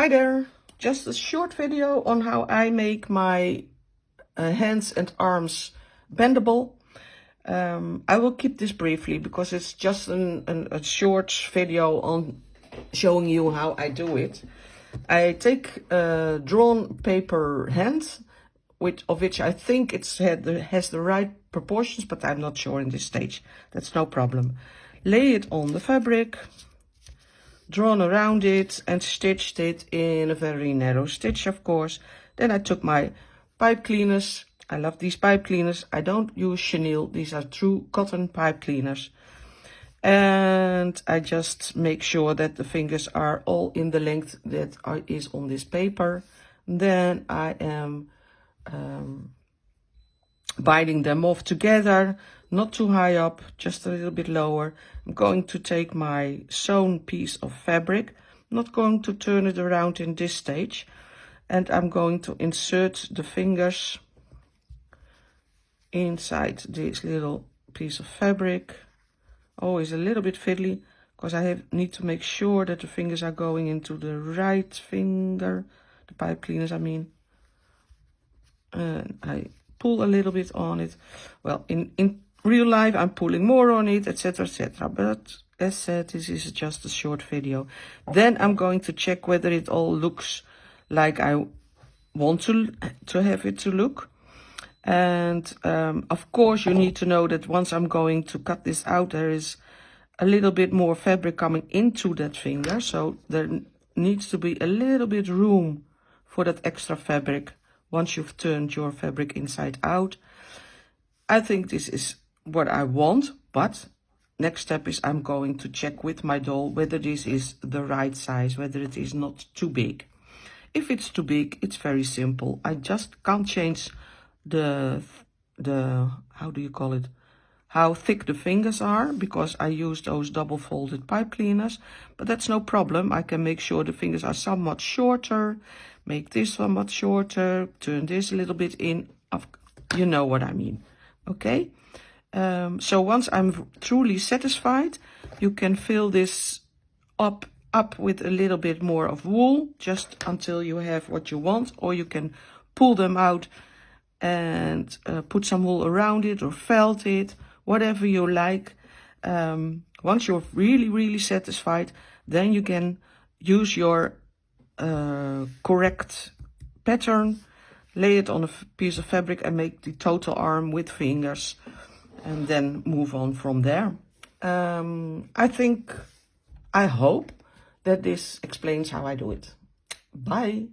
Hi there, just a short video on how I make my hands and arms bendable. I will keep this briefly because it's just a short video on showing you how I do it. I take a drawn paper hand, of which I think has the right proportions, but I'm not sure in this stage. That's no problem. Lay it on the fabric, drawn around it and stitched it in a very narrow stitch, of course. Then I took my pipe cleaners. I love these pipe cleaners. I don't use chenille. These are true cotton pipe cleaners. And I just make sure that the fingers are all in the length that is on this paper. Then I am binding them off together, not too high up, just a little bit lower. I'm going to take my sewn piece of fabric, I'm not going to turn it around in this stage, and I'm going to insert the fingers inside this little piece of fabric. Always a little bit fiddly, because I need to make sure that the fingers are going into the right finger, the pipe cleaners I mean. And I pull a little bit on it. Well, in real life I'm pulling more on it, etc, etc, but as said, this is just a short video. Then I'm going to check whether it all looks like I want to have it to look. And of course you need to know that once I'm going to cut this out, there is a little bit more fabric coming into that finger, so there needs to be a little bit room for that extra fabric once you've turned your fabric inside out. I think this is what I want, but next step is I'm going to check with my doll whether this is the right size, whether it is not too big. If it's too big, it's very simple. I just can't change the how do you call it, how thick the fingers are, because I use those double folded pipe cleaners, but that's no problem. I can make sure the fingers are somewhat shorter, make this somewhat shorter, turn this a little bit in, you know what I mean. Okay, so once I'm truly satisfied, you can fill this up with a little bit more of wool, just until you have what you want, or you can pull them out and put some wool around it or felt it, whatever you like. Once you're really satisfied, then you can use your correct pattern, lay it on a piece of fabric and make the total arm with fingers, and then move on from there. I hope that this explains how I do it. Bye.